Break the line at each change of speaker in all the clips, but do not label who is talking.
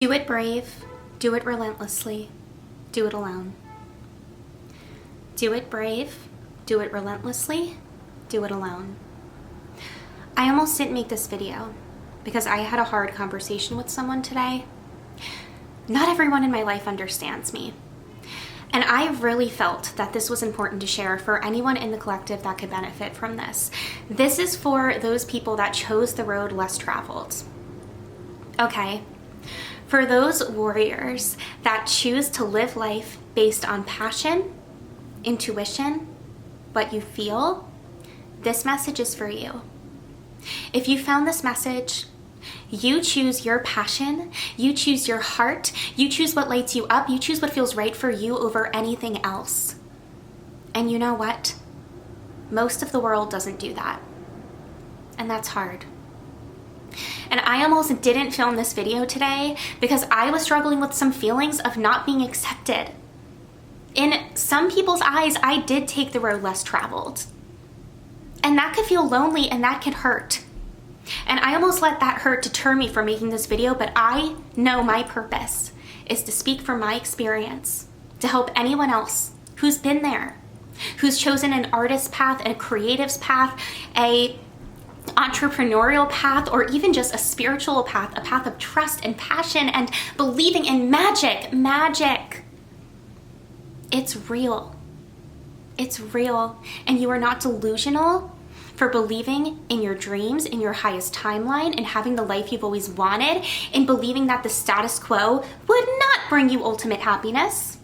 Do it brave, do it relentlessly, do it alone. Do it brave, do it relentlessly, do it alone. I almost didn't make this video because I had a hard conversation with someone today. Not everyone in my life understands me. And I really felt that this was important to share for anyone in the collective that could benefit from this. This is for those people that chose the road less traveled. Okay? For those warriors that choose to live life based on passion, intuition, what you feel, this message is for you. If you found this message, you choose your passion, you choose your heart, you choose what lights you up, you choose what feels right for you over anything else. And you know what? Most of the world doesn't do that. And that's hard. And I almost didn't film this video today because I was struggling with some feelings of not being accepted. In some people's eyes, I did take the road less traveled. And that could feel lonely and that could hurt. And I almost let that hurt deter me from making this video, but I know my purpose is to speak from my experience, to help anyone else who's been there, who's chosen an artist path, a creative's path, a entrepreneurial path, or even just a spiritual path, a path of trust and passion and believing in magic. Magic. It's real. It's real. And you are not delusional for believing in your dreams, in your highest timeline, and having the life you've always wanted, and believing that the status quo would not bring you ultimate happiness.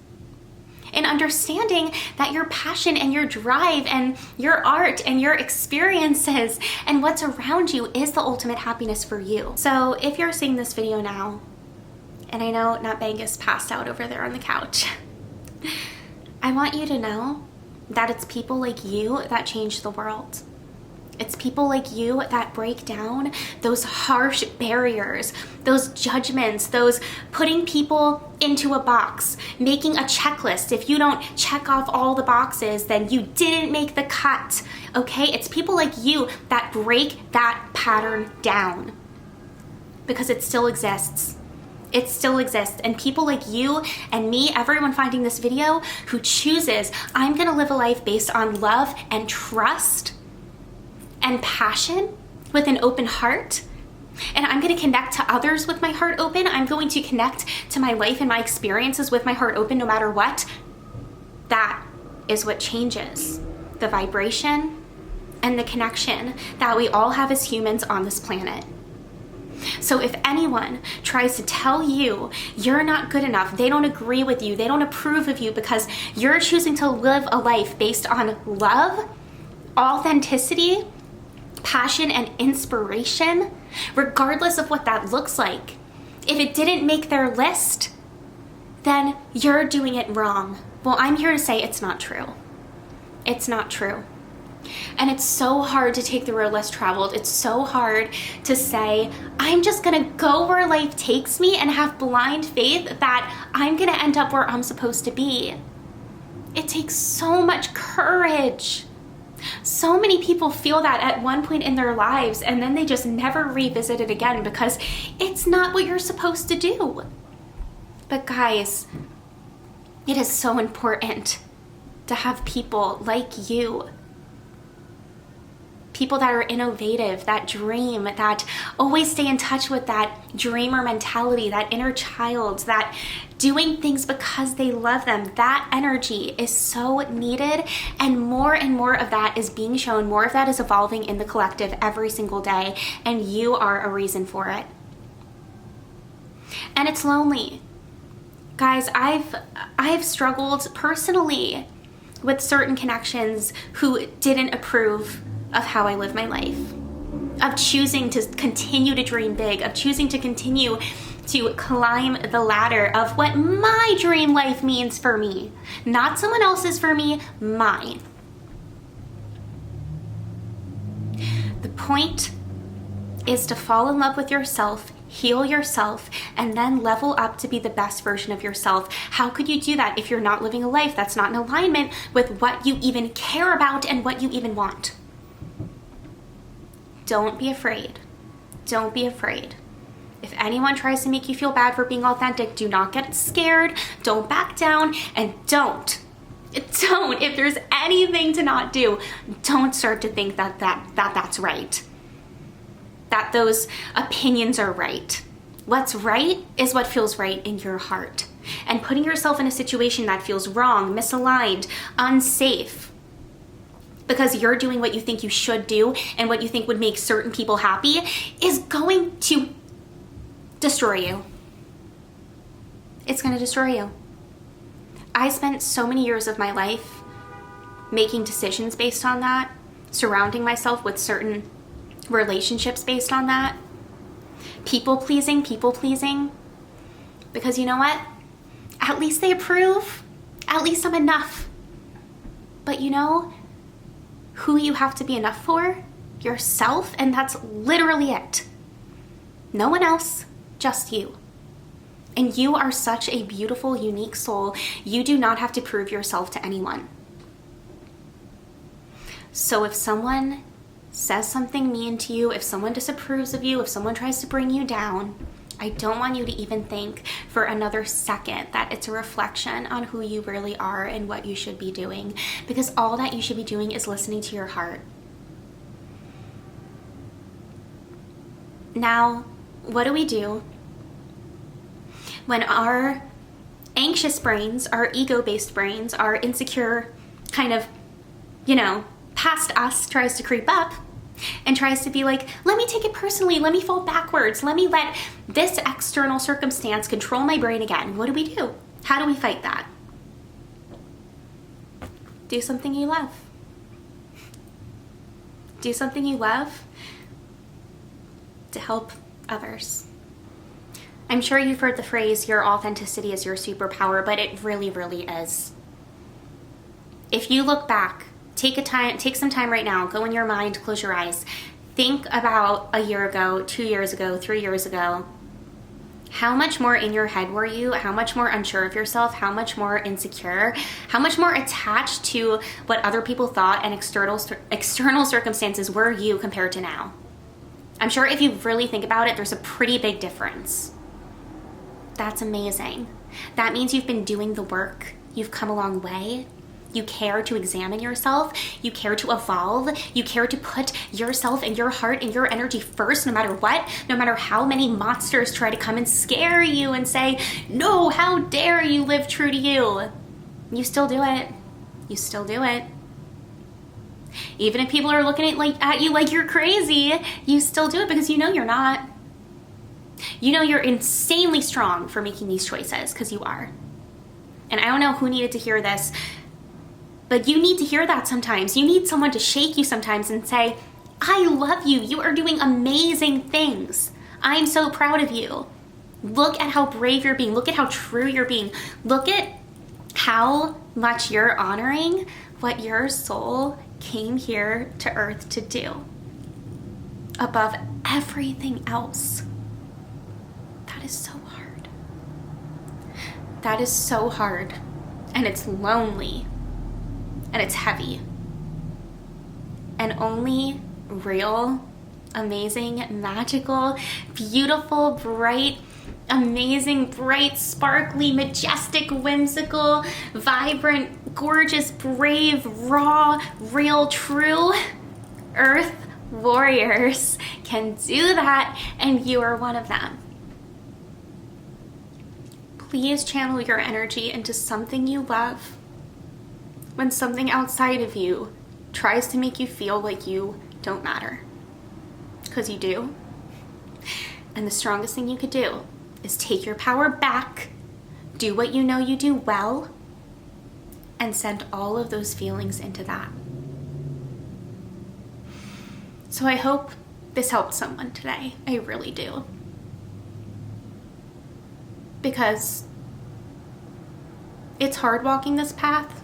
And understanding that your passion and your drive and your art and your experiences and what's around you is the ultimate happiness for you. So if you're seeing this video now, and I know Nat Bangus passed out over there on the couch, I want you to know that it's people like you that change the world. It's people like you that break down those harsh barriers, those judgments, those putting people into a box, making a checklist. If you don't check off all the boxes, then you didn't make the cut, okay? It's people like you that break that pattern down because it still exists. It still exists. And people like you and me, everyone finding this video who chooses, I'm gonna live a life based on love and trust and passion with an open heart, and I'm going to connect to others with my heart open. I'm going to connect to my life and my experiences with my heart open no matter what. That is what changes the vibration and the connection that we all have as humans on this planet. So if anyone tries to tell you you're not good enough, they don't agree with you, they don't approve of you because you're choosing to live a life based on love, authenticity, passion, and inspiration, regardless of what that looks like, if it didn't make their list, then you're doing it wrong. Well, I'm here to say it's not true. It's not true. And it's so hard to take the road less traveled. It's so hard to say, I'm just gonna go where life takes me and have blind faith that I'm gonna end up where I'm supposed to be. It takes so much courage. So many people feel that at one point in their lives and then they just never revisit it again because it's not what you're supposed to do. But guys, it is so important to have people like you, people that are innovative, that dream, that always stay in touch with that dreamer mentality, that inner child, that doing things because they love them. That energy is so needed, and more of that is being shown, more of that is evolving in the collective every single day, and you are a reason for it. And it's lonely. Guys, I've struggled personally with certain connections who didn't approve of how I live my life, of choosing to continue to dream big, of choosing to continue to climb the ladder of what my dream life means for me. Not someone else's for me, mine. The point is to fall in love with yourself, heal yourself, and then level up to be the best version of yourself. How could you do that if you're not living a life that's not in alignment with what you even care about and what you even want? Don't be afraid. Don't be afraid. If anyone tries to make you feel bad for being authentic, do not get scared, don't back down, and don't, if there's anything to not do, don't start to think that's right. That those opinions are right. What's right is what feels right in your heart. And putting yourself in a situation that feels wrong, misaligned, unsafe, because you're doing what you think you should do and what you think would make certain people happy, is going to destroy you. It's going to destroy you. I spent so many years of my life making decisions based on that, surrounding myself with certain relationships based on that, people pleasing, because you know what? At least they approve. At least I'm enough. But you know who you have to be enough for? Yourself, and that's literally it. No one else, just you. And you are such a beautiful, unique soul. You do not have to prove yourself to anyone. So if someone says something mean to you, if someone disapproves of you, if someone tries to bring you down, I don't want you to even think for another second that it's a reflection on who you really are and what you should be doing, because all that you should be doing is listening to your heart. Now, what do we do when our anxious brains, our ego-based brains, our insecure kind of, past us tries to creep up and tries to be like, let me take it personally, let me fall backwards, let me let this external circumstance control my brain again? What do? How do we fight that? Do something you love. Do something you love to help others. I'm sure you've heard the phrase, your authenticity is your superpower, but it really, really is. If you look back, take some time right now, go in your mind, close your eyes. Think about a year ago, 2 years ago, 3 years ago. How much more in your head were you? How much more unsure of yourself? How much more insecure? How much more attached to what other people thought and external circumstances were you compared to now? I'm sure if you really think about it, there's a pretty big difference. That's amazing. That means you've been doing the work. You've come a long way. You care to examine yourself. You care to evolve. You care to put yourself and your heart and your energy first, no matter what, no matter how many monsters try to come and scare you and say, no, how dare you live true to you. You still do it. You still do it. Even if people are looking at you like you're crazy, you still do it because you know you're not. You know you're insanely strong for making these choices, because you are. And I don't know who needed to hear this, but you need to hear that sometimes. You need someone to shake you sometimes and say, I love you. You are doing amazing things. I'm so proud of you. Look at how brave you're being. Look at how true you're being. Look at how much you're honoring what your soul came here to earth to do above everything else. That is so hard. That is so hard. And it's lonely. And it's heavy. And only real, amazing, magical, beautiful, bright, amazing, bright, sparkly, majestic, whimsical, vibrant, gorgeous, brave, raw, real, true earth warriors can do that, and you are one of them. Please channel your energy into something you love. When something outside of you tries to make you feel like you don't matter. Because you do. And the strongest thing you could do is take your power back, do what you know you do well, and send all of those feelings into that. So I hope this helped someone today. I really do. Because it's hard walking this path,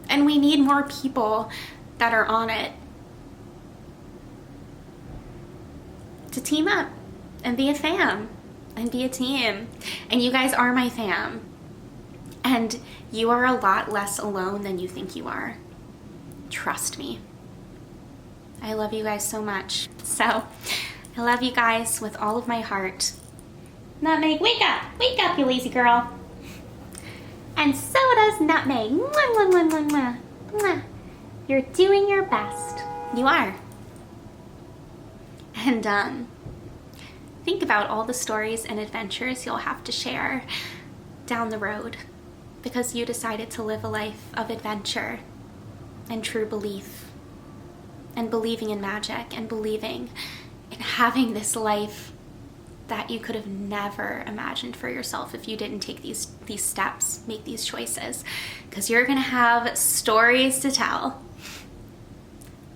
and we need more people that are on it to team up and be a fam and be a team. And you guys are my fam. And you are a lot less alone than you think you are. Trust me. I love you guys so much. So I love you guys with all of my heart. Nutmeg, wake up, you lazy girl. And so does Nutmeg. Mwah, mwah, mwah, mwah, mwah. Mwah. You're doing your best. You are. And think about all the stories and adventures you'll have to share down the road because you decided to live a life of adventure and true belief and believing in magic and believing in having this life that you could have never imagined for yourself if you didn't take these steps, make these choices, because you're gonna have stories to tell.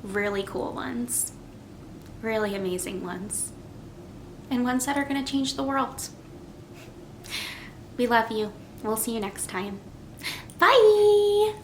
Really cool ones, really amazing ones, and ones that are gonna change the world. We love you. We'll see you next time. Bye!